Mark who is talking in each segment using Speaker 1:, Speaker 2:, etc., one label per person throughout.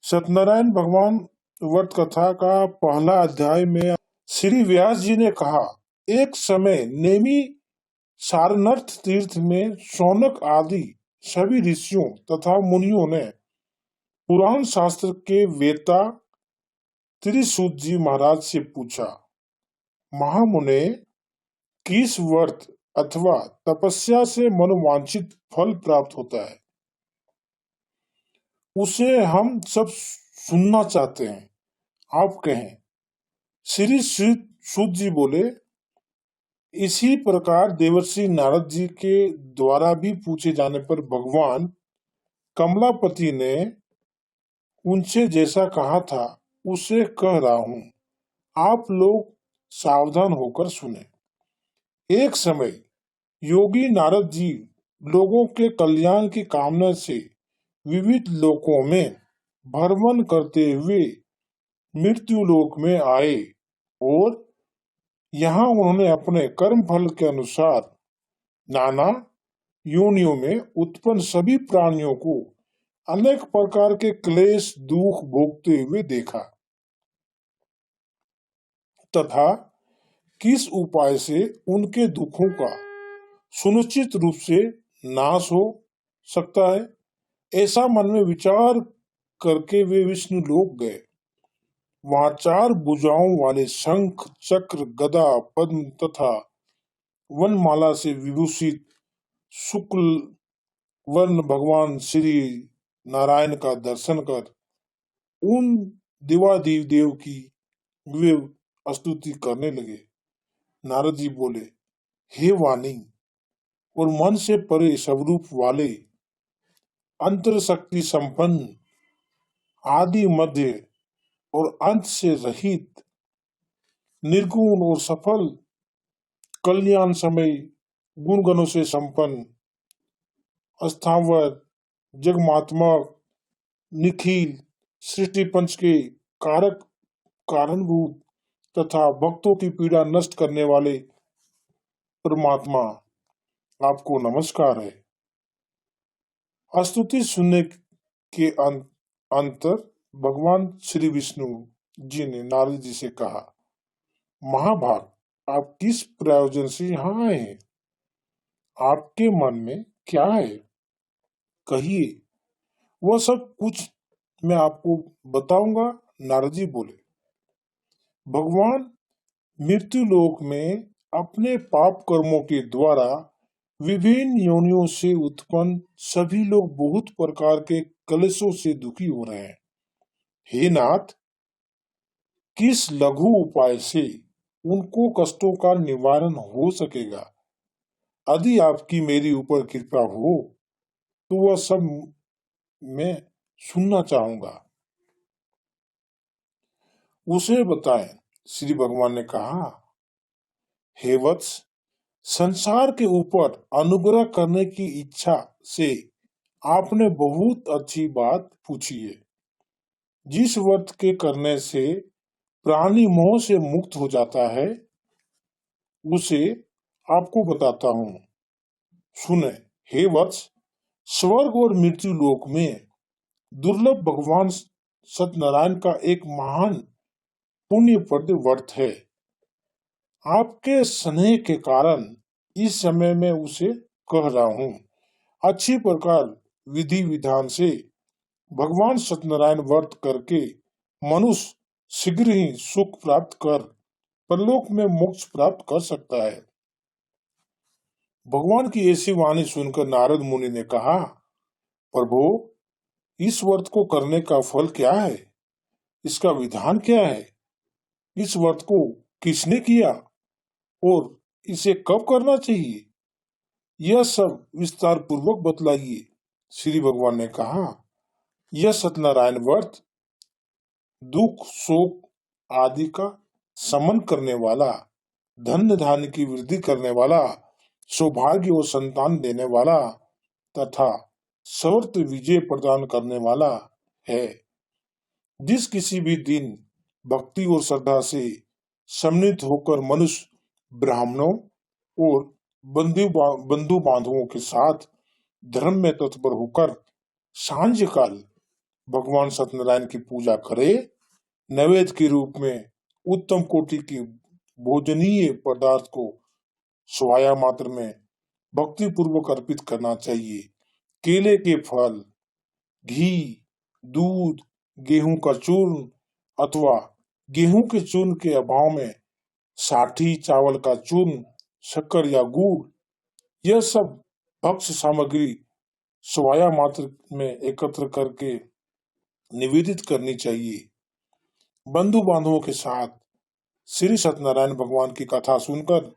Speaker 1: सत्यनारायण भगवान व्रत कथा का पहला अध्याय में श्री व्यास जी ने कहा, एक समय नेमी सारनाथ तीर्थ में शौनक आदि सभी ऋषियों तथा मुनियों ने पुराण शास्त्र के वेता त्रिशूत जी महाराज से पूछा, महामुने, किस व्रत अथवा तपस्या से मनोवांछित फल प्राप्त होता है? उसे हम सब सुनना चाहते हैं, आप कहें। श्री सूत जी बोले, इसी प्रकार देवर्षि नारद जी के द्वारा भी पूछे जाने पर भगवान कमलापति ने उनसे जैसा कहा था उसे कह रहा हूं, आप लोग सावधान होकर सुने। एक समय योगी नारद जी लोगों के कल्याण की कामना से विविध लोकों में भ्रमण करते हुए मृत्यु लोक में आए और यहाँ उन्होंने अपने कर्म फल के अनुसार नाना योनियों में उत्पन्न सभी प्राणियों को अनेक प्रकार के क्लेश दुख भोगते हुए देखा तथा किस उपाय से उनके दुखों का सुनिश्चित रूप से नाश हो सकता है, ऐसा मन में विचार करके वे विष्णु लोक गए। वहां 4 भुजाओं वाले शंख चक्र गदा पद्म तथा वनमाला से विभूषित शुक्ल वर्ण भगवान श्री नारायण का दर्शन कर उन देवादिदेव देव की वे स्तुति करने लगे। नारद जी बोले, हे वाणी और मन से परे स्वरूप वाले, अंतर शक्ति संपन्न, आदि मध्य और अंत से रहित, निर्गुण और सफल, कल्याण समय गुण गणों से संपन्न, अस्थावर, जगमात्मक, निखिल, सृष्टि पंच के कारक कारणभूत तथा भक्तों की पीड़ा नष्ट करने वाले परमात्मा, आपको नमस्कार है। स्तुति सुनने के अंतर भगवान श्री विष्णु जी ने नारद जी से कहा, महाभाग, आप किस प्रयोजन से यहाँ आए हैं? आपके मन में क्या है? कहिए, वह सब कुछ मैं आपको बताऊंगा। नारद जी बोले, भगवान मृत्यु लोक में अपने पाप कर्मों के द्वारा विभिन्न योनियों से उत्पन्न सभी लोग बहुत प्रकार के कलेशों से दुखी हो रहे हैं। हे नाथ, किस लघु उपाय से उनको कष्टों का निवारण हो सकेगा? यदि आपकी मेरी ऊपर कृपा हो तो वह सब मैं सुनना चाहूंगा, उसे बताएं। श्री भगवान ने कहा, हे वत्स, संसार के ऊपर अनुग्रह करने की इच्छा से आपने बहुत अच्छी बात पूछी है। जिस व्रत के करने से प्राणी मोह से मुक्त हो जाता है उसे आपको बताता हूँ, सुने। हे वत्स, स्वर्ग और मृत्यु लोक में दुर्लभ भगवान सत्यनारायण का एक महान पुण्यप्रद व्रत है। आपके स्नेह के कारण इस समय में उसे कह रहा हूँ। अच्छी प्रकार विधि विधान से भगवान सत्यनारायण व्रत करके मनुष्य शीघ्र ही सुख प्राप्त कर परलोक में मोक्ष प्राप्त कर सकता है। भगवान की ऐसी वाणी सुनकर नारद मुनि ने कहा, प्रभु, इस व्रत को करने का फल क्या है? इसका विधान क्या है? इस व्रत को किसने किया और इसे कब करना चाहिए? यह सब विस्तार पूर्वक बतलाइए। श्री भगवान ने कहा, यह सत्यनारायण व्रत दुख शोक आदि का शमन करने वाला, धन धान्य की वृद्धि करने वाला, सौभाग्य और संतान देने वाला तथा सर्वत्र विजय प्रदान करने वाला है। जिस किसी भी दिन भक्ति और श्रद्धा से सम्मिलित होकर मनुष्य ब्राह्मणों और बंधु बांधवों के साथ धर्म में तत्पर होकर सांझ काल भगवान सत्यनारायण की पूजा करे, नैवेद्य के रूप में उत्तम कोटि के भोजनीय पदार्थ को स्वाया मात्र में भक्ति पूर्वक अर्पित करना चाहिए। केले के फल, घी, दूध, गेहूं का चूर्ण अथवा गेहूं के चूर्ण के अभाव में साठी चावल का चूर्ण, शक्कर या गुड़, यह सब भक्ष्य सामग्री स्वाया मात्र में एकत्र करके निवेदित करनी चाहिए। बंधु बांधवों के साथ श्री सत्यनारायण भगवान की कथा सुनकर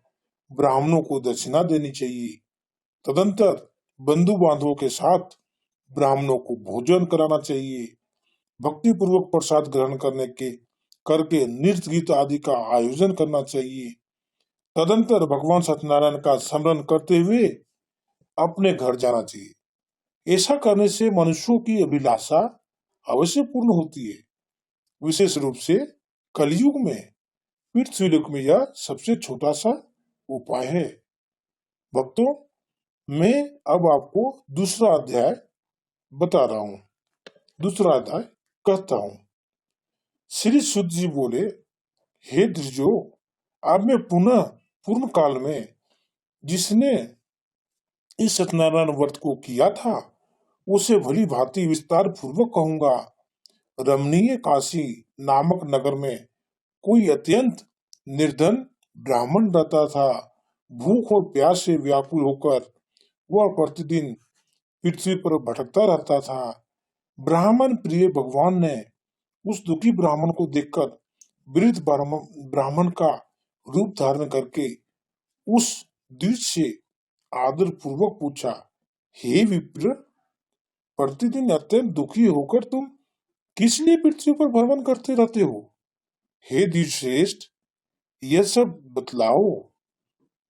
Speaker 1: ब्राह्मणों को दक्षिणा देनी चाहिए। तदंतर बंधु बांधवों के साथ ब्राह्मणों को भोजन कराना चाहिए। भक्ति पूर्वक प्रसाद ग्रहण करके नृत्य गीत आदि का आयोजन करना चाहिए। तदंतर भगवान सत्यनारायण का स्मरण करते हुए अपने घर जाना चाहिए। ऐसा करने से मनुष्यों की अभिलाषा अवश्य पूर्ण होती है। विशेष रूप से कलयुग में पृथ्वीलोक में यह सबसे छोटा सा उपाय है। भक्तों, मैं अब आपको दूसरा अध्याय बता रहा हूँ। दूसरा अध्याय कहता हूँ। श्री सुत जी बोले, हे द्विजो, अब मैं पुनः पूर्ण काल में जिसने इस सत्यनारायण व्रत को किया था उसे भली भांति विस्तार पूर्वक कहूंगा। रमणीय काशी नामक नगर में कोई अत्यंत निर्धन ब्राह्मण रहता था। भूख और प्यास से व्याकुल होकर वह प्रतिदिन पृथ्वी पर भटकता रहता था। ब्राह्मण प्रिय भगवान ने उस दुखी ब्राह्मण को देखकर वृद्ध ब्राह्मण का रूप धारण करके उस द्विज से आदर पूर्वक पूछा, हे विप्र, प्रतिदिन अत्यंत दुखी होकर तुम किस लिए पृथ्वी पर भ्रमण करते रहते हो? हे द्विज श्रेष्ठ, यह सब बतलाओ,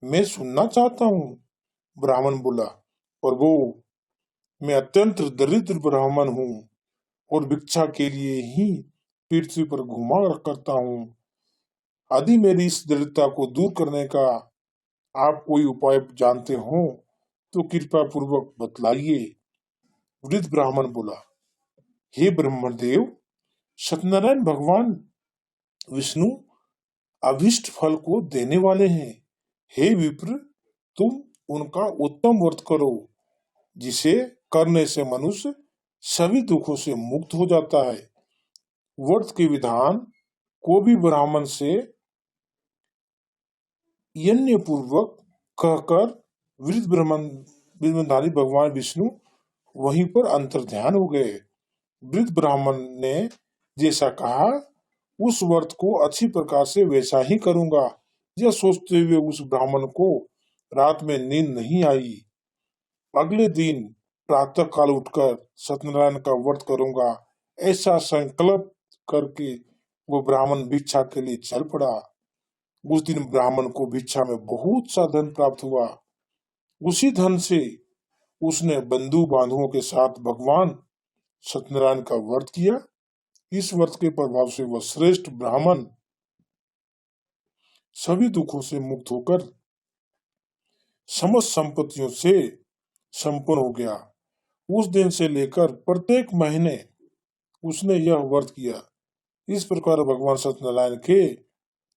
Speaker 1: मैं सुनना चाहता हूँ। ब्राह्मण बोला, प्रभु, मैं अत्यंत दरिद्र ब्राह्मण हूँ और भिक्षा के लिए ही पृथ्वी पर घुमा करता हूँ। यदि मेरी इस दरिद्रता को दूर करने का आप कोई उपाय जानते हो तो कृपा पूर्वक बतलाइए। वृद्ध ब्राह्मण बोला, हे ब्रह्मदेव, सत्यनारायण भगवान विष्णु अभिष्ट फल को देने वाले हैं। हे विप्र, तुम उनका उत्तम व्रत करो, जिसे करने से मनुष्य सभी दुखों से मुक्त हो जाता है। व्रत के विधान को भी ब्राह्मण से यज्ञ पूर्वक कहकर वृद्ध ब्रह्मधारी भगवान विष्णु वहीं पर अंतर्ध्यान हो गए। वृद्ध ब्राह्मण ने जैसा कहा उस व्रत को अच्छी प्रकार से वैसा ही करूंगा। यह सोचते हुए उस ब्राह्मण को रात में नींद नहीं आई। अगले दिन प्रातः काल उठकर सत्यनारायण का व्रत करूंगा, ऐसा संकल्प करके वो ब्राह्मण भिक्षा के लिए चल पड़ा। उस दिन ब्राह्मण को भिक्षा में बहुत सा धन प्राप्त हुआ। उसी धन से उसने बंधु बांधुओं के साथ भगवान सत्यनारायण का व्रत किया। इस व्रत के प्रभाव से वह श्रेष्ठ ब्राह्मण सभी दुखों से मुक्त होकर समस्त संपत्तियों से संपन्न हो गया। उस दिन से लेकर प्रत्येक महीने उसने यह व्रत किया। इस प्रकार भगवान सत्यनारायण के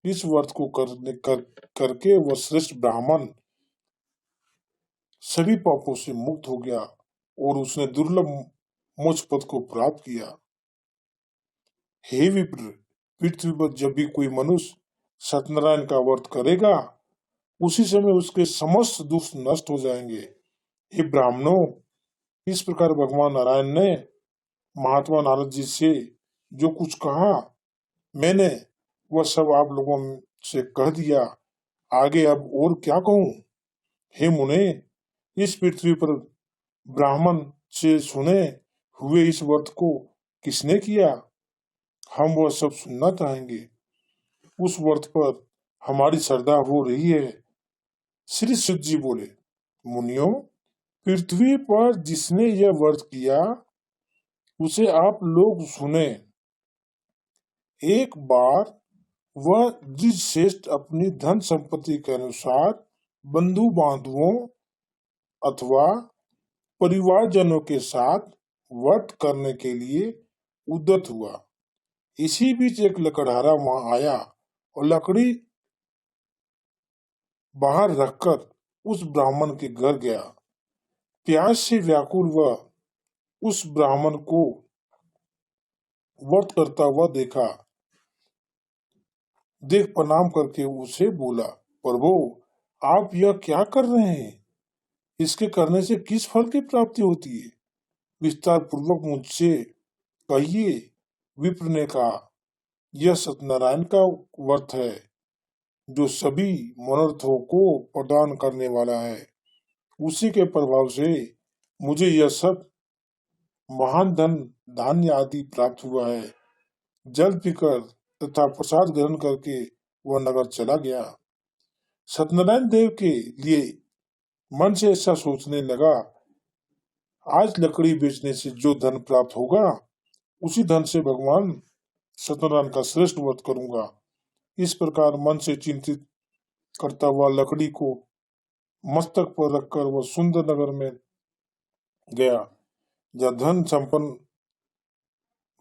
Speaker 1: इस व्रत को करके वह श्रेष्ठ ब्राह्मण सभी पापों से मुक्त हो गया और उसने दुर्लभ मोक्ष पद को प्राप्त किया। हे विप्र, पृथ्वी पर जब भी कोई मनुष्य सत्यनारायण का व्रत करेगा उसी समय उसके समस्त दुख नष्ट हो जाएंगे। हे ब्राह्मणों, इस प्रकार भगवान नारायण ने महात्मा नारद जी से जो कुछ कहा मैंने वह सब आप लोगों से कह दिया। आगे अब और क्या कहूँ? हे मुने, इस पृथ्वी पर ब्राह्मण से सुने हुए इस व्रत को किसने किया, हम वह सब सुनना चाहेंगे। उस व्रत पर हमारी श्रद्धा हो रही है। श्री सुत जी बोले, मुनियों, पृथ्वी पर जिसने यह व्रत किया उसे आप लोग सुने। एक बार वह द्विज श्रेष्ठ अपनी धन संपत्ति के अनुसार बंधु बांधुओं अथवा परिवारजनों के साथ व्रत करने के लिए उद्यत हुआ। इसी बीच एक लकड़हारा वहां आया और लकड़ी बाहर रखकर उस ब्राह्मण के घर गया। प्यास से व्याकुल वह उस ब्राह्मण को व्रत करता हुआ देख प्रणाम करके उसे बोला, प्रभु, आप यह क्या कर रहे हैं? इसके करने से किस फल की प्राप्ति होती है? विस्तार पूर्वक मुझसे कहिए। विप्र ने कहा, यह सत्यनारायण का व्रत है जो सभी मनोरथों को प्रदान करने वाला है। उसी के प्रभाव से मुझे यह सब महान धन धान्य आदि प्राप्त हुआ है। जल पीकर तथा प्रसाद ग्रहण करके वह नगर चला गया। सत्यनारायण देव के लिए मन से ऐसा सोचने लगा, आज लकड़ी बेचने से जो धन प्राप्त होगा उसी धन से भगवान सत्यनारायण का श्रेष्ठ व्रत करूंगा। इस प्रकार मन से चिंतित करता हुआ लकड़ी को मस्तक पर रखकर वह सुंदर नगर में गया जहाँ धन संपन्न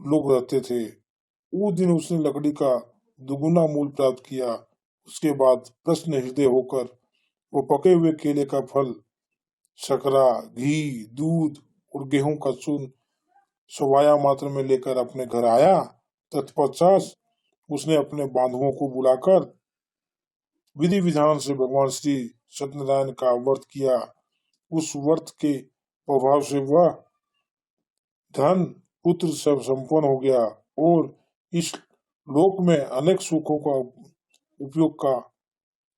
Speaker 1: लोग रहते थे। उस दिन उसने लकड़ी का दुगुना मूल प्राप्त किया। उसके बाद प्रश्न हृदय होकर वो पके हुए केले का फल, शकरा, घी, दूध और गेहूं का चूर्ण सवाया मात्र में लेकर अपने घर आया। तत्पश्चात उसने अपने बांधुओं को बुलाकर विधि विधान से भगवान श्री सत्यनारायण का व्रत किया। उस व्रत के प्रभाव से वह धन पुत्र सब संपन्न हो गया और इस लोक में अनेक सुखों का उपयोग का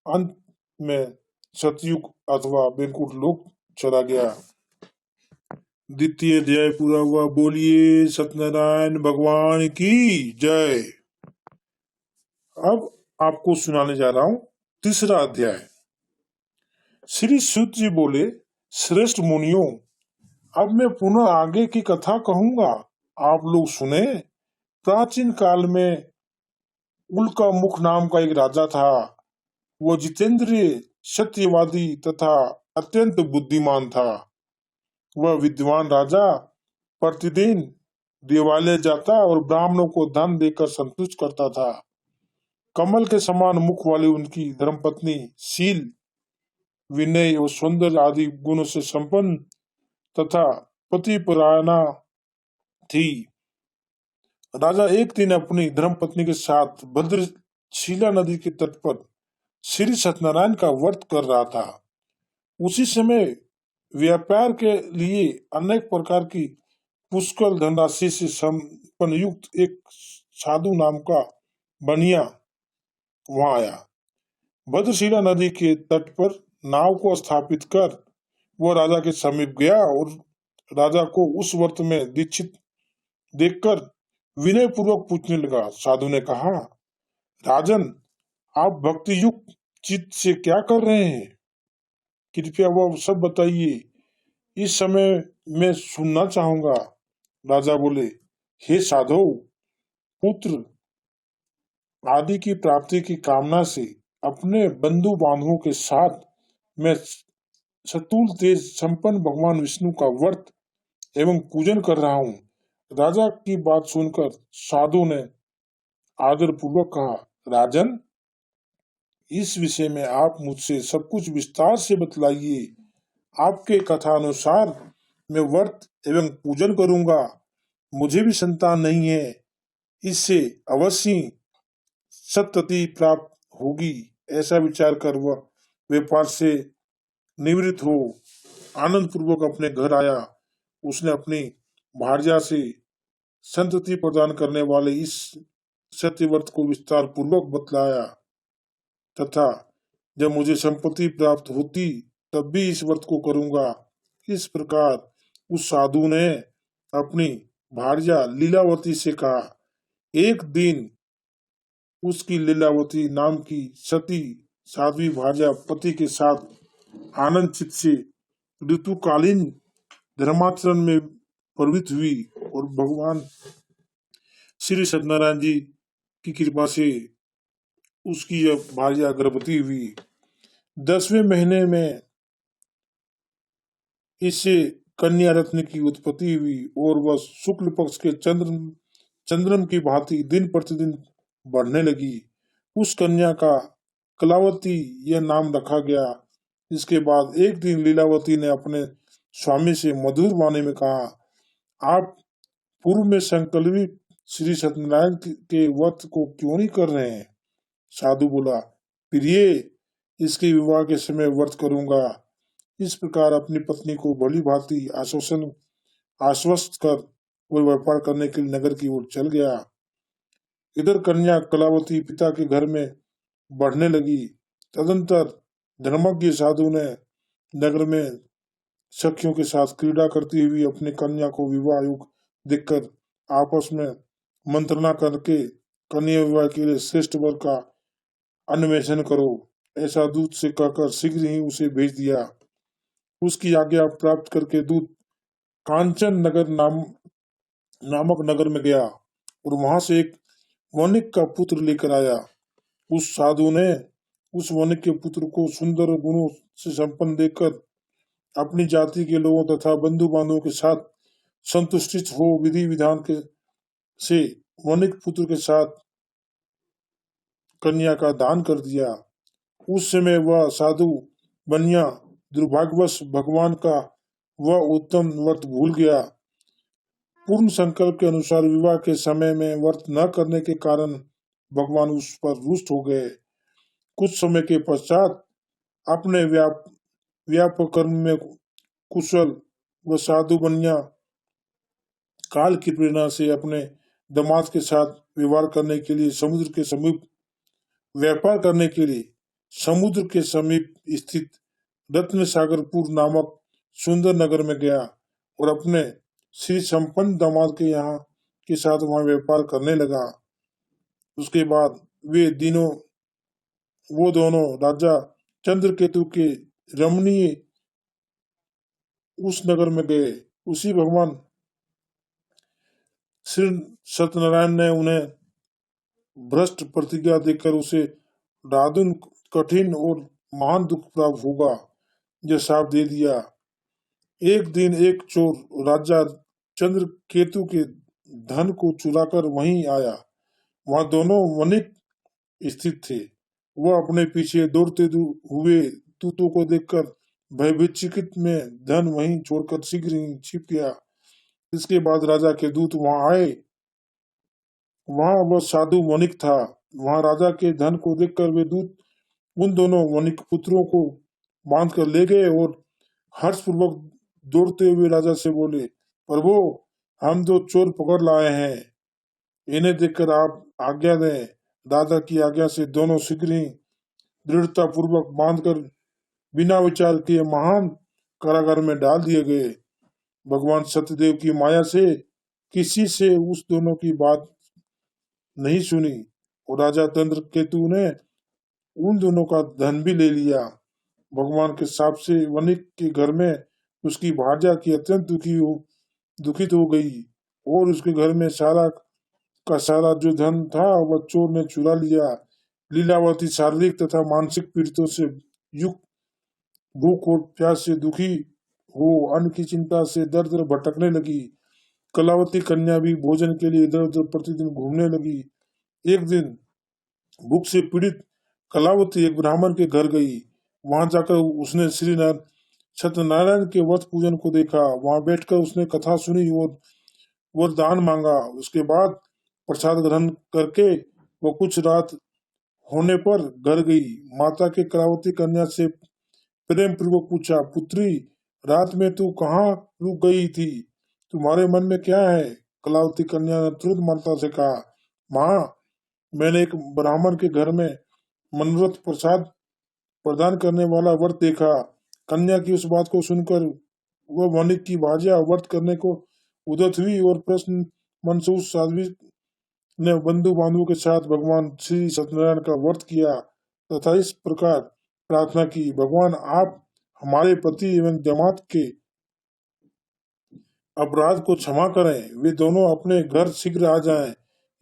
Speaker 1: अंत में सतयुग अथवा वैकुंठ लोक चला गया। द्वितीय अध्याय पूरा हुआ। बोलिए सत्यनारायण भगवान की जय। अब आपको सुनाने जा रहा हूं तीसरा अध्याय। श्री सूत जी बोले, श्रेष्ठ मुनियों, अब मैं पुनः आगे की कथा कहूंगा, आप लोग सुने। प्राचीन काल में उल्का मुख नाम का एक राजा था। वो जितेंद्रिय, सत्यवादी तथा अत्यंत बुद्धिमान था। वह विद्वान राजा प्रतिदिन देवालय जाता और ब्राह्मणों को धन देकर संतुष्ट करता था। कमल के समान मुख वाली उनकी धर्मपत्नी शील, विनय और सौंदर्य आदि गुणों से संपन्न तथा पतिपरायणा थी। राजा एक दिन अपनी धर्मपत्नी के साथ भद्रशिला नदी के तट पर श्री सत्यनारायण का व्रत कर रहा था। उसी समय व्यापार के लिए अनेक प्रकार की पुष्कल धनराशि से संपन्न युक्त एक साधु नाम का बनिया वहां आया। भद्रशिला नदी के तट पर नाव को स्थापित कर वह राजा के समीप गया और राजा को उस व्रत में दीक्षित देखकर विनय पूर्वक पूछने लगा। साधु ने कहा, राजन, आप भक्ति युक्त चित्त से क्या कर रहे हैं? कृपया वह सब बताइए, इस समय मैं सुनना चाहूंगा। राजा बोले, हे साधु, पुत्र आदि की प्राप्ति की कामना से अपने बंधु बांधवों के साथ मैं सतुल तेज संपन्न भगवान विष्णु का व्रत एवं पूजन कर रहा हूँ। राजा की बात सुनकर साधु ने आदर पूर्वक कहा, राजन, इस विषय में आप मुझसे सब कुछ विस्तार से बतलाइए। आपके कथा अनुसार मैं व्रत एवं पूजन करूंगा। मुझे भी संतान नहीं है, इससे अवश्य सत्तति प्राप्त होगी। ऐसा विचार कर वह व्यापार से निवृत्त हो आनंद पूर्वक अपने घर आया। उसने अपनी भार्या से संतति प्रदान करने वाले इस सत्यव्रत को विस्तार पूर्वक बतलाया तथा जब मुझे संपत्ति प्राप्त होती तब भी इस व्रत को करूंगा। इस प्रकार उस साधु ने अपनी भार्या लीलावती से कहा। एक दिन उसकी लीलावती नाम की सती साध्वी भार्या पति के साथ आनंद चित्त से ऋतुकालीन धर्माचरण में प्रवृत्त हुई और भगवान श्री सत्यनारायण जी की कृपा से उसकी यह भार्या गर्भवती हुई। 10वें महीने में इससे कन्या रत्न की उत्पत्ति हुई और वह शुक्ल पक्ष के चंद्र चंद्रम की भांति दिन प्रतिदिन बढ़ने लगी। उस कन्या का कलावती यह नाम रखा गया। इसके बाद एक दिन लीलावती ने अपने स्वामी से मधुर वाणी में कहा, आप पूर्व में संकल्पित श्री सत्यनारायण के व्रत को क्यों नहीं कर रहे हैं? साधु बोला, प्रिय, इसके विवाह के समय व्रत करूंगा। इस प्रकार अपनी पत्नी को भली भांति आश्वस्त कर वह व्यापार करने के लिए नगर की ओर चल गया। इधर कन्या कलावती पिता के घर में बढ़ने लगी। तदंतर धर्मज्ञ साधु ने नगर में सखियों के साथ क्रीड़ा करती हुई अपनी कन्या को विवाह योग देखकर आपस में मंत्रणा करके कन्या विवाह के लिए श्रेष्ठ वर का अन्वेषण करो, ऐसा दूत से कहकर शीघ्र ही उसे भेज दिया। उसकी आज्ञा प्राप्त करके दूत कांचन नगर नामक नगर में गया और वहां से एक वणिक का पुत्र लेकर आया। उस साधु ने उस वणिक के पुत्र को सुंदर गुणों से संपन्न देखकर अपनी जाति के लोगों तथा बंधु बांधवों के साथ संतुष्टित हो विधि विधान के से वणिक पुत्र के साथ कन्या का दान कर दिया। उस समय वह साधु बनिया दुर्भाग्यवश भगवान का वह उत्तम व्रत भूल गया। पूर्ण संकल्प के अनुसार विवाह के समय में व्रत न करने के कारण भगवान उस पर रुष्ट हो गए। कुछ समय के पश्चात अपने व्यापक कर्म में कुशल व साधु बनिया काल की प्रेरणा से अपने दामाद के साथ व्यवहार करने के लिए व्यापार करने के लिए समुद्र के समीप स्थित रत्न सागरपुर नामक सुंदर नगर में गया और अपने श्री संपन्न दामाद के यहाँ के साथ वहां व्यापार करने लगा। उसके बाद वो दोनों राजा चंद्रकेतु के रमणीय उस नगर में गए। उसी भगवान श्री सत्यनारायण ने उन्हें भ्रष्ट प्रतिज्ञा देकर उसे दारुण कठिन और महान दुख प्राप्त होगा यह साफ दे दिया। एक दिन एक चोर राजा चंद्र केतु के धन को चुराकर वहीं आया। वहां दोनों वणिक स्थित थे। वह अपने पीछे दौड़ते हुए दूतों को देखकर भयभीत में धन वहीं छोड़कर शीघ्र ही छिप गया। इसके बाद राजा के दूत वहां आए। वहां वह साधु वणिक था। वहां राजा के धन को देखकर वे दूत उन दोनों वणिक पुत्रों को बांध कर ले गए और हर्षपूर्वक दौड़ते हुए राजा से बोले, प्रभु, हम दो चोर पकड़ लाए हैं, इन्हें देखकर आप आज्ञा दें। दादा की आज्ञा से दोनों शीघ्र ही दृढ़ता पूर्वक बांधकर बिना विचार किए महान कारागार में डाल दिए गए। भगवान सत्यदेव की माया से किसी से उस दोनों की बात नहीं सुनी और राजा चंद्र केतु ने उन दोनों का धन भी ले लिया। भगवान के साप से वणिक के घर में उसकी भार्या की अत्यंत दुखित हो गई और उसके घर में सारा का सारा जो धन था वह चोर ने चुरा लिया। लीलावती शारीरिक तथा मानसिक पीड़ितों से युक्त भूख और प्यास से दुखी हो अन्न की चिंता से दर दर भटकने लगी। कलावती कन्या भी भोजन के लिए इधर उधर प्रतिदिन घूमने लगी। एक दिन भूख से पीड़ित कलावती एक ब्राह्मण के घर गई। वहां जाकर उसने श्री सत्यनारायण के व्रत पूजन को देखा। वहां बैठकर उसने कथा सुनी और वरदान मांगा। उसके बाद प्रसाद ग्रहण करके वो कुछ रात होने पर घर गई। माता के कलावती कन्या से प्रेम पूर्वक पूछा, पुत्री, रात में तू कहाँ रुक गई थी? तुम्हारे मन में क्या है? कलावती कन्या ने तुरंत माता से कहा, माँ, मैंने एक ब्राह्मण के घर में मनोरथ प्रसाद प्रदान करने वाला व्रत देखा। कन्या की उस बात को सुनकर वह वणिक की भार्या व्रत करने को उद्यत हुई और प्रश्न मन से उस साध्वी ने बंधु बांधवों के साथ भगवान श्री सत्यनारायण का व्रत किया तथा इस प्रकार प्रार्थना की, भगवान आप हमारे पति एवं दामाद के अपराध को क्षमा करें, वे दोनों अपने घर शीघ्र आ जाएं।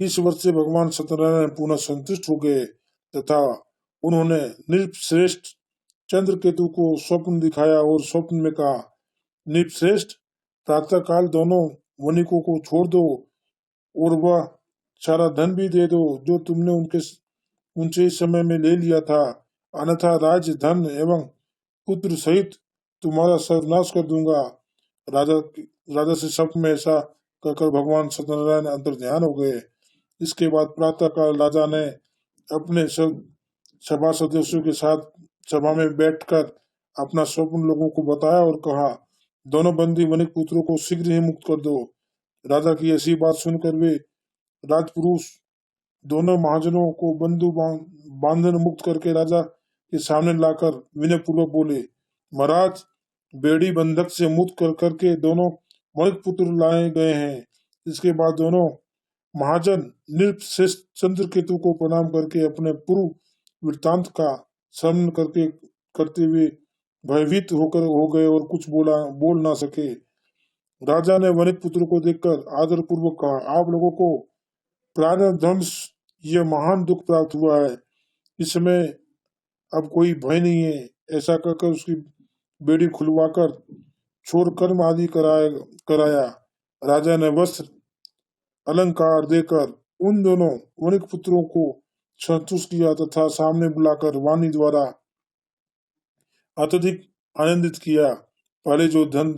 Speaker 1: इस वर्ष से भगवान सत्यनारायण पुनः संतुष्ट हो गए तथा उन्होंने नृपश्रेष्ठ चंद्रकेतु को स्वप्न दिखाया और स्वप्न में कहा, नृपश्रेष्ठ, प्रातः काल दोनों वणिकों को छोड़ दो। और वह सारा धन भी दे दो जो तुमने उनसे इस समय में ले लिया था, अन्यथा राज्य, धन एवं पुत्र सहित तुम्हारा सर्वनाश कर दूंगा। राजा राजा से शब्द में ऐसा कहकर भगवान सत्यनारायण अंतर ध्यान हो गए। इसके बाद प्रातःकाल राजा ने अपने सब सभा सदस्यों के साथ सभा में बैठकर अपना स्वप्न लोगों को बताया और कहा, दोनों बंदी वणिक पुत्रों को शीघ्र ही मुक्त कर दो। राजा की ऐसी बात सुनकर वे राजपुरुष दोनों महाजनों को बांधन मुक्त करके राजा के सामने लाकर विनय पूर्वक बोले, महाराज, बेड़ी बंधक से मुक्त कर करके दोनों वणिक पुत्र लाए गए हैं। इसके बाद दोनों महाजन नृपश्रेष्ठ चंद्रकेतु को प्रणाम करके अपने पूर्व वृत्तांत का स्मरण करते हुए भयभीत होकर हो गए और कुछ बोल ना सके। राजा ने वणिक पुत्र को देखकर आदर पूर्वक कहा, आप लोगों को प्राणध्वंस यह महान दुख प्राप्त हुआ है, इसमें अब कोई भय नहीं है। ऐसा कहकर उसकी बेड़ी खुलवाकर छोड़ कर्म आदि कराया। राजा ने वस्त्र अलंकार देकर उन दोनों वणिक पुत्रों को संतुष्ट किया तथा सामने बुलाकर वाणी द्वारा अत्यधिक आनंदित किया। पहले जो धन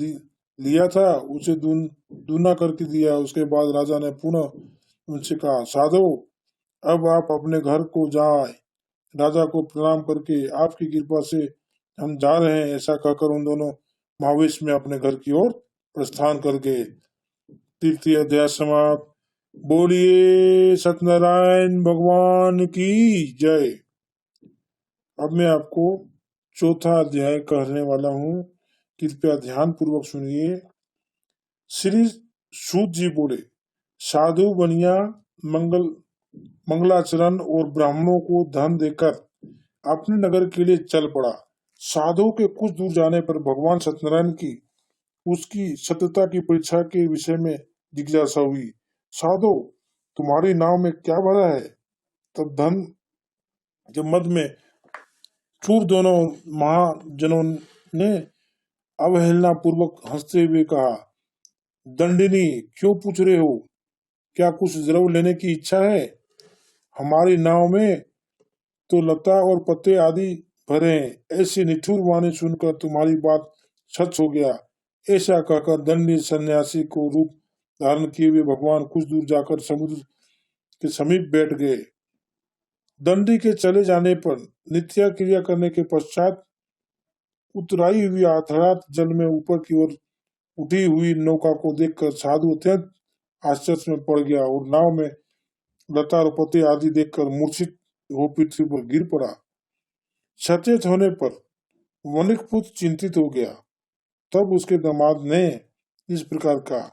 Speaker 1: लिया था उसे दूना करके दिया। उसके बाद राजा ने पुनः उनसे कहा, साधो, अब आप अपने घर को जाए। राजा को प्रणाम करके आपकी कृपा से हम जा रहे हैं, ऐसा कहकर उन दोनों महावेश में अपने घर की ओर प्रस्थान कर गए। तृतीय अध्याय समाप्त। बोलिए सत्यनारायण भगवान की जय। अब मैं आपको चौथा अध्याय कहने वाला हूँ, कृपया ध्यान पूर्वक सुनिए। श्री सूत जी बोले, साधु बनिया मंगलाचरण और ब्राह्मणों को धन देकर अपने नगर के लिए चल पड़ा। साधु के कुछ दूर जाने पर भगवान सत्यनारायण की उसकी सत्यता की परीक्षा के विषय में जिज्ञासा हुई। साधु, तुम्हारी नाव में क्या भरा है? तब धन के मद में चूर दोनों महाजनों ने अवहेलना पूर्वक हंसते हुए कहा, दंडिनी, क्यों पूछ रहे हो? क्या कुछ द्रव्य लेने की इच्छा है? हमारी नाव में तो लता और पत्ते आदि भरे हैं। ऐसी निठुर वाणी सुनकर तुम्हारी बात सच हो गया। ऐसा कहकर दंडी सन्यासी को रूप धारण किए हुए भगवान कुछ दूर जाकर समुद्र के समीप बैठ गए। दंडी के चले जाने पर नित्य क्रिया करने के पश्चात उतराई हुई अर्थात जल में ऊपर की ओर उठी हुई नौका को देखकर साधु अत्यंत आश्चर्य में पड़ गया और नाव में लता और पत्ते आदि देखकर मूर्छित हो पृथ्वी पर गिर पड़ा। सचेत होने पर वणिक पुत्र चिंतित हो गया। तब उसके दामाद ने इस प्रकार कहा,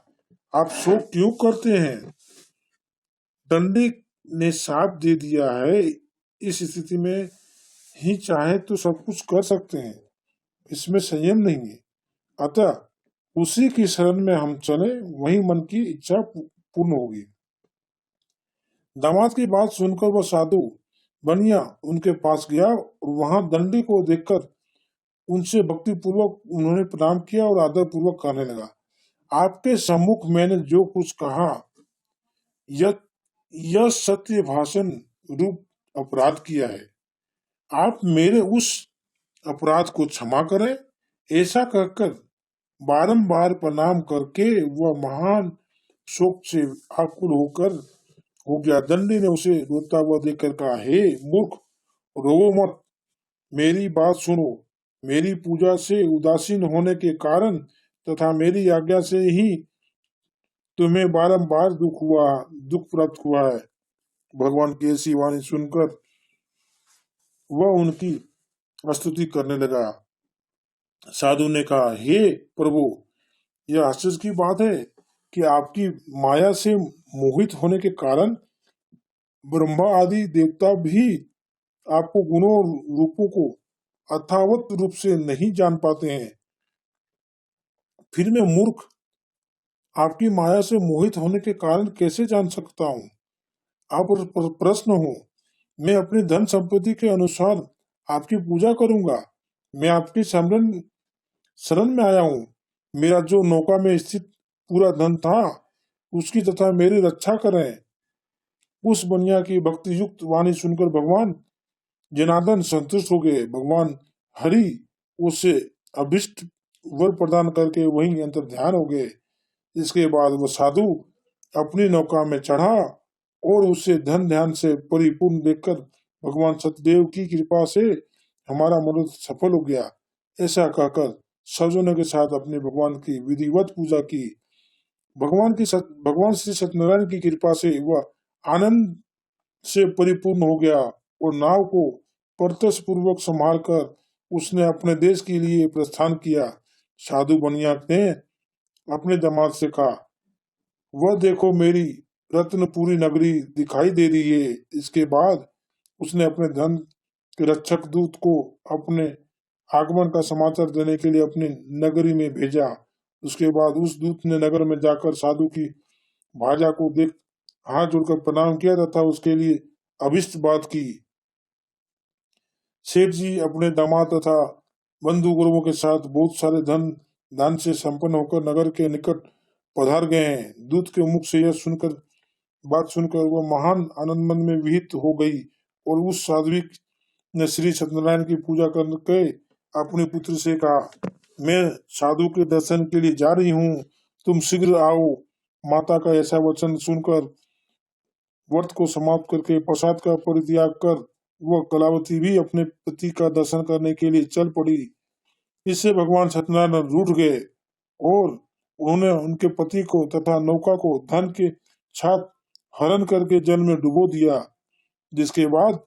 Speaker 1: आप शोक क्यों करते हैं? दंडी ने साथ दे दिया है। इस स्थिति में ही चाहे तो सब कुछ कर सकते हैं, इसमें संयम नहीं है। अतः उसी की शरण में हम चले, वही मन की इच्छा पूर्ण होगी। दामाद की बात सुनकर वह साधु बनिया उनके पास गया और वहां दंडी को देखकर उनसे भक्ति पूर्वक उन्होंने प्रणाम किया और आदर पूर्वक कहने लगा, आपके सम्मुख मैंने जो कुछ कहा यह सत्य भाषण रूप अपराध किया है। आप मेरे उस अपराध को क्षमा करें। ऐसा कहकर बारंबार प्रणाम करके वह महान शोक से आकुल हो गया। दंडी ने उसे रोता हुआ देखकर कहा, हे मूर्ख, रोवो मत, मेरी बात सुनो। मेरी पूजा से उदासीन होने के कारण तथा मेरी आज्ञा से ही तुम्हें बारंबार दुख प्राप्त हुआ है। भगवान की ऐसी वाणी सुनकर वह उनकी स्तुति करने लगा। साधु ने कहा, हे प्रभु, यह आश्चर्य की बात है कि आपकी माया से मोहित होने के कारण ब्रह्मा आदि देवता भी आपको गुणों और रूपों को अथावत रूप से नहीं जान पाते हैं। फिर मैं मूर्ख आपकी माया से मोहित होने के कारण कैसे जान सकता हूँ? आप प्रश्न हो, मैं अपनी धन संपत्ति के अनुसार आपकी पूजा करूंगा। मैं आपकी शरण में आया हूँ। मेरा जो नौका में स्थित पूरा धन था उसकी तथा मेरी रक्षा करें। उस बनिया की भक्ति युक्त वाणी सुनकर भगवान जनार्दन संतुष्ट हो गए। भगवान हरि उसे अभिष्ट वर प्रदान करके वहीं अंतर ध्यान हो गए। इसके बाद वह साधु अपनी नौका में चढ़ा और उसे धन ध्यान से परिपूर्ण देखकर भगवान सतदेव की कृपा से हमारा मनोरथ सफल हो गया, ऐसा कहकर सज्जनों के साथ अपने भगवान की विधिवत पूजा की। भगवान श्री सत्यनारायण की कृपा से वह आनंद से परिपूर्ण हो गया और नाव को प्रत्यक्ष पूर्वक संभाल कर उसने अपने देश के लिए प्रस्थान किया। साधु बनिया ने अपने दामाद से कहा, वह देखो मेरी रत्नपुरी नगरी दिखाई दे रही है। इसके बाद उसने अपने धन के रक्षक दूत को अपने आगमन का समाचार देने के लिए अपनी नगरी में भेजा। उसके बाद उस दूत ने नगर में जाकर साधु की भाजा को देख हाथ जोड़कर प्रणाम किया तथा उसके लिए अभिष्ट बात की। सेठ जी अपने दामाद तथा बंधु गुरुओं के साथ बहुत सारे दान से संपन्न होकर नगर के निकट पधार गए हैं। दूत के मुख से यह बात सुनकर वह महान आनंद मन में विहित हो गई और उस साध्वी ने श्री सत्यनारायण की पूजा करके अपने पुत्र से कहा, मैं साधु के दर्शन के लिए जा रही हूँ, तुम शीघ्र आओ। माता का ऐसा वचन सुनकर व्रत को समाप्त करके प्रसाद का परित्याग कर वह कलावती भी अपने पति का दर्शन करने के लिए चल पड़ी। इससे भगवान सत्यनारायण रूठ गए और उन्होंने उनके पति को तथा नौका को धन के साथ हरण करके जल में डुबो दिया। जिसके बाद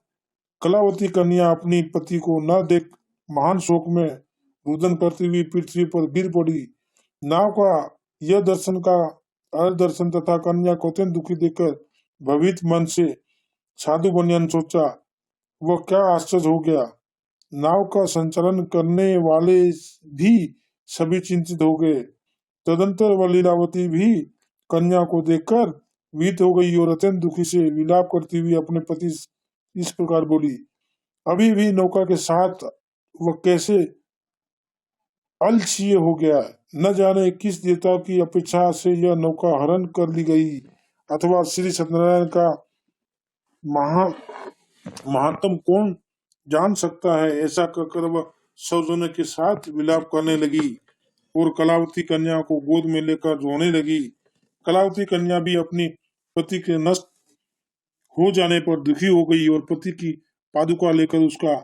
Speaker 1: कलावती कन्या अपनी पति को न देख महान शोक में रुदन करती हुई पृथ्वी पर गिर पड़ी। नाव का यह दर्शन तथा कन्या को अत्यंत दुखी देखकर भवित मन से साधु बनिया ने सोचा, वह क्या आश्चर्य हो गया। नाव का संचालन करने वाले भी सभी चिंतित हो गए। तदंतर वह लीलावती भी कन्या को देखकर भीत हो गई और अत्यंत दुखी से विलाप करती हुई अपने पति इस प्रकार बोली, अभी भी नौका के साथ वह कैसे अलसीय हो गया। न जाने किस देवता की अपेक्षा से यह नौका हरण कर ली गई अथवा श्री सत्यनारायण का महात्म कौन जान सकता है। ऐसा कहकर वह सौजन्य के साथ विलाप करने लगी और कलावती कन्या को गोद में लेकर रोने लगी। कलावती कन्या भी अपनी पति के नष्ट हो जाने पर दुखी हो गई और पति की पादुका लेकर उसका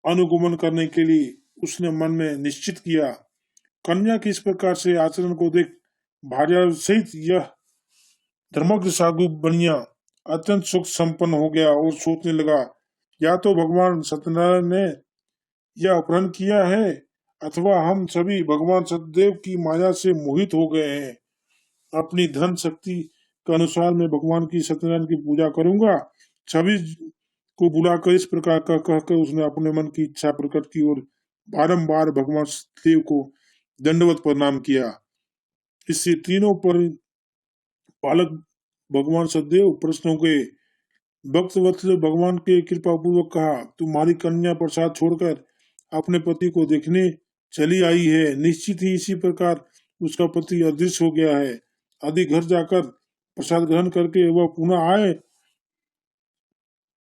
Speaker 1: अनुगमन करने के लिए उसने मन में निश्चित किया। कन्या के इस प्रकार से आचरण को देख भार्या सहित यह धर्मज्ञ साधु बनिया अत्यंत सुख संपन्न हो गया और सोचने लगा, या तो भगवान सत्यनारायण ने यह अपहरण किया है अथवा हम सभी भगवान सतदेव की माया से मोहित हो गए हैं। अपनी धन शक्ति के अनुसार मैं भगवान की सत्यनारायण की पूजा करूंगा। सभी को बुलाकर इस प्रकार का कहकर उसने अपने मन की इच्छा प्रकट की और बारंबार भगवान सतदेव को दंडवत प्रणाम किया। इससे तीनों पर पालक भगवान सतदेव प्रश्न हो गए। भक्त वत्सल भगवान के कृपा पूर्वक कहा, तुम्हारी कन्या प्रसाद छोड़कर अपने पति को देखने चली आई है। निश्चित ही इसी प्रकार उसका पति अदृश्य हो गया है। यदि घर जाकर प्रसाद ग्रहण करके वह पुनः आए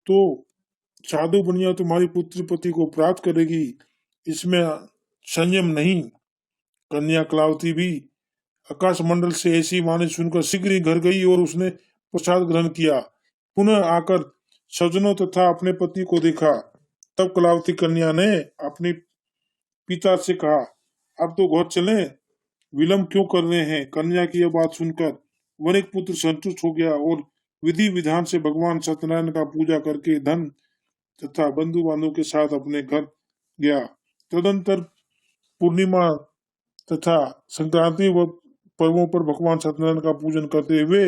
Speaker 1: तो साधु बनिया तुम्हारी पुत्र पति को प्राप्त करेगी। इसमें संयम नहीं। कन्या कलावती भी आकाश मंडल से ऐसी वाणी सुनकर शीघ्र ही घर गई और उसने प्रसाद ग्रहण किया। पुनः आकर सज्जनों तथा अपने पति को देखा। तब कलावती कन्या ने अपने पिता से कहा, अब तो घर चलें, विलंब क्यों कर रहे हैं। कन्या की यह बात सुनकर वनिक पुत्र संतुष्ट हो गया और विधि विधान से भगवान सत्यनारायण का पूजा करके धन तथा बंधु बांधव के साथ अपने घर गया। तदंतर पूर्णिमा तथा संक्रांति व पर्वों पर भगवान सत्यनारायण का पूजन करते हुए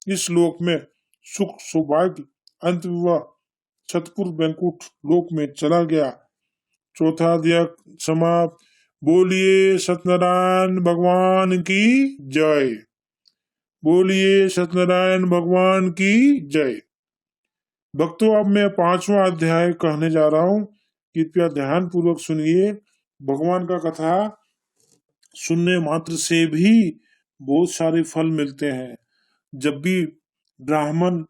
Speaker 1: इस लोक में सुख सौभाग्य अंत व छतपुर बैंकुट लोक में चला गया। चौथा अध्याय समाप्त। बोलिए सत्यनारायण भगवान की जय। बोलिए सत्यनारायण भगवान की जय। भक्तों, अब मैं 5वां अध्याय कहने जा रहा हूँ, कृपया ध्यान पूर्वक सुनिए। भगवान का कथा सुनने मात्र से भी बहुत सारे फल मिलते हैं। जब भी ब्राह्मण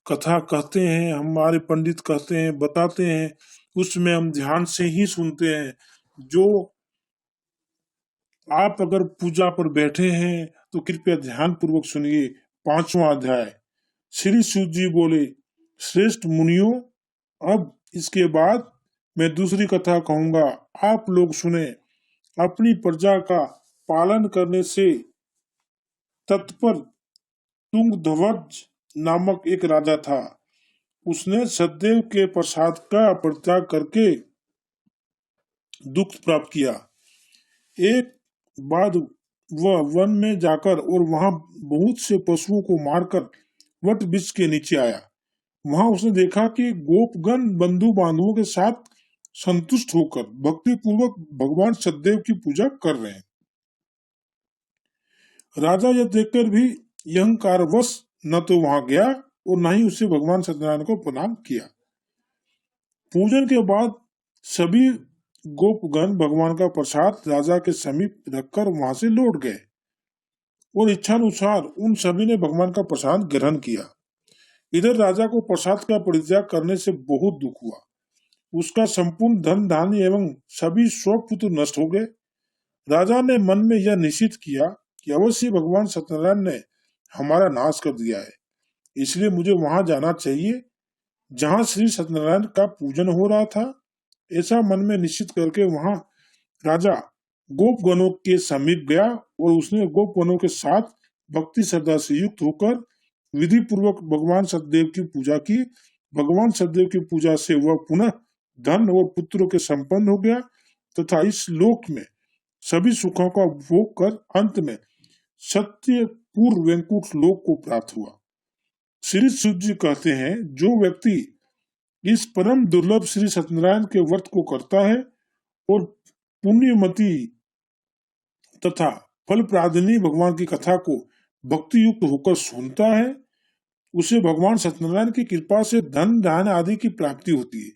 Speaker 1: कथा कहते हैं, हमारे पंडित कहते हैं, बताते हैं, उसमें हम ध्यान से ही सुनते हैं। जो आप अगर पूजा पर बैठे हैं तो कृपया ध्यान पूर्वक सुनिए। 5वां अध्याय। श्री सूत जी बोले, श्रेष्ठ मुनियों, अब इसके बाद मैं दूसरी कथा कहूंगा, आप लोग सुने। अपनी प्रजा का पालन करने से तत्पर तुंगध्वज नामक एक राजा था। उसने सतदेव के प्रसाद का परित्याग करके दुख प्राप्त किया। एक बाद वह वन में जाकर और वहां बहुत से पशुओं को मारकर वट वृक्ष के नीचे आया। वहां उसने देखा कि गोपगण बंधु बांधवों के साथ संतुष्ट होकर भक्ति पूर्वक भगवान सतदेव की पूजा कर रहे हैं। राजा यह देखकर भी अहंकारवश न तो वहां गया और न ही उसे भगवान सत्यनारायण को प्रणाम किया। पूजन के बाद सभी गोपगण भगवान का प्रसाद राजा के समीप रखकर वहां से लौट गए और इच्छानुसार उन सभी ने भगवान का प्रसाद ग्रहण किया। इधर राजा को प्रसाद का परित्याग करने से बहुत दुख हुआ। उसका संपूर्ण धन धान्य एवं सभी स्वपुत्र नष्ट हो गए। राजा ने मन में यह निश्चित किया कि अवश्य भगवान सत्यनारायण ने हमारा नाश कर दिया है, इसलिए मुझे वहां जाना चाहिए जहां श्री सत्यनारायण का पूजन हो रहा था। ऐसा मन में निश्चित करके वहां राजा गोपगणों के समीप गया और उसने गोपगणों के साथ भक्ति श्रद्धा से युक्त होकर विधि पूर्वक भगवान सतदेव की पूजा की। भगवान सतदेव की पूजा से वह पुनः धन और पुत्रों के संपन्न हो गया तथा इस लोक में सभी सुखों का उपभोग कर अंत में सत्यपुर वैकुंठ लोक को प्राप्त हुआ। श्री सूत जी कहते हैं, जो व्यक्ति इस परम दुर्लभ श्री सत्यनारायण के व्रत को करता है और पुण्यमती तथा फल प्रादिनी भगवान की कथा को भक्ति युक्त होकर सुनता है, उसे भगवान सत्यनारायण की कृपा से धन धान आदि की प्राप्ति होती है।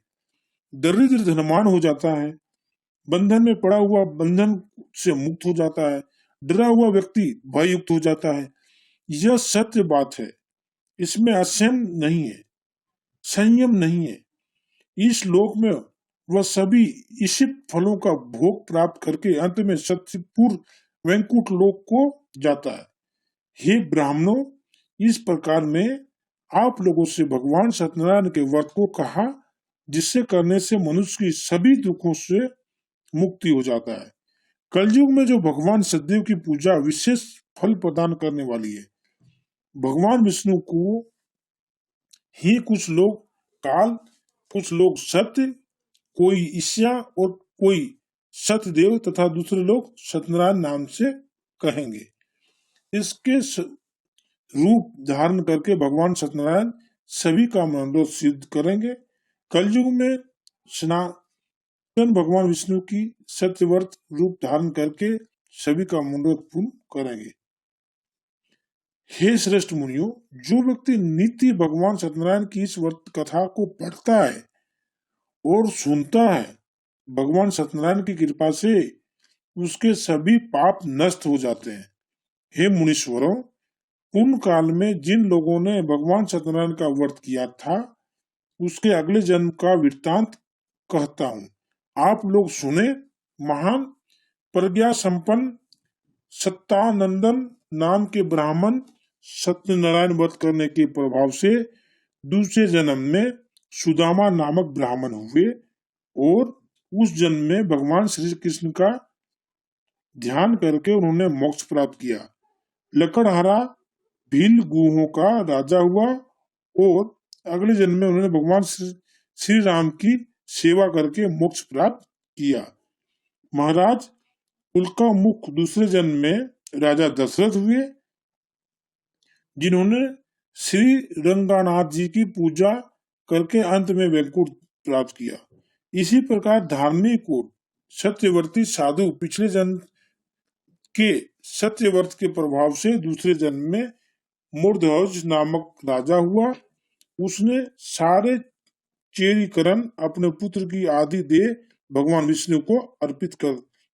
Speaker 1: दरिद्र धनवान हो जाता है, बंधन में पड़ा हुआ बंधन से मुक्त हो जाता है, डरा हुआ व्यक्ति भय युक्त हो जाता है। यह सत्य बात है, इसमें असंयम नहीं है, संयम नहीं है। इस लोक में वह सभी ईशित फलों का भोग प्राप्त करके अंत में सत्यपुर वैकुंठ लोक को जाता है। हे ब्राह्मणों, इस प्रकार में आप लोगों से भगवान सत्यनारायण के व्रत को कहा, जिससे करने से मनुष्य की सभी दुखों से मुक्ति हो जाता है। कलयुग में जो भगवान सतदेव की पूजा विशेष फल प्रदान करने वाली है। भगवान विष्णु को ही कुछ लोग काल, कुछ लोग सत्य, कोई ईशा और कोई सत्यदेव तथा दूसरे लोग सत्यनारायण नाम से कहेंगे। इसके रूप धारण करके भगवान सत्यनारायण सभी का मनोरथ सिद्ध करेंगे। कलयुग में सनातन भगवान विष्णु की सत्यव्रत रूप धारण करके सभी का मनोरथ पूर्ण करेंगे। हे श्रेष्ठ मुनियों, जो व्यक्ति नित्य भगवान सत्यनारायण की इस व्रत कथा को पढ़ता है और सुनता है, भगवान सत्यनारायण की कृपा से उसके सभी पाप नष्ट हो जाते हैं। हे मुनीश्वरों, पूर्ण काल में जिन लोगों ने भगवान सत्यनारायण का व्रत किया था, उसके अगले जन्म का वृत्तांत कहता हूँ, आप लोग सुने। महान प्रज्ञा संपन्न सत्तानंदन नाम के ब्राह्मण सत्यनारायण व्रत करने के प्रभाव से दूसरे जन्म में सुदामा नामक ब्राह्मण हुए और उस जन्म में भगवान श्री कृष्ण का ध्यान करके उन्होंने मोक्ष प्राप्त किया। लकड़हारा भील गुहों का राजा हुआ और अगले जन्म में उन्होंने भगवान श्री राम की सेवा करके मोक्ष प्राप्त किया। महाराज उल्का मुख दूसरे जन्म में राजा दशरथ हुए, जिन्होंने श्री रंगानाथ जी की पूजा करके अंत में वैकुंठ प्राप्त किया। इसी प्रकार धार्मिक और सत्यवर्ती साधु पिछले जन्म के सत्यव्रत के प्रभाव से दूसरे जन्म में मूर्धज नामक राजा हुआ। उसने सारे चेरीकरण अपने पुत्र की आदि दे भगवान विष्णु को अर्पित कर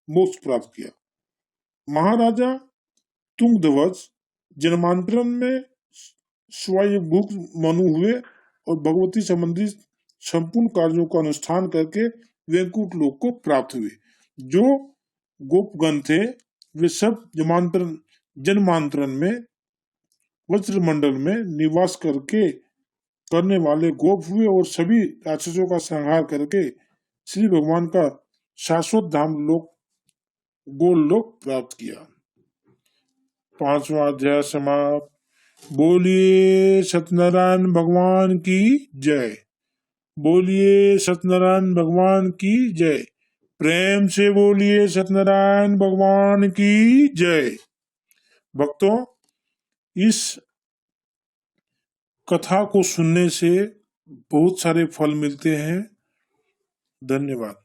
Speaker 1: मोक्ष प्राप्त किया। महाराजा तुंगध्वज जन्मांतरण में स्वयंभुक मनु हुए और भगवती संबंधी संपूर्ण कार्यों का अनुष्ठान करके वैकुंठ लोक को प्राप्त हुए। जो गोपगण थे वे सब जन्मांतरण में वज्रमंडल में निवास करने वाले गोप हुए और सभी राक्षसों का संहार करके श्री भगवान का शाश्वत धाम गोलोक प्राप्त किया। 5वां अध्याय समाप्त। बोलिए सत्यनारायण भगवान की जय। बोलिए सत्यनारायण भगवान की जय। प्रेम से बोलिए सत्यनारायण भगवान की जय। भक्तों, इस कथा को सुनने से बहुत सारे फल मिलते हैं। धन्यवाद।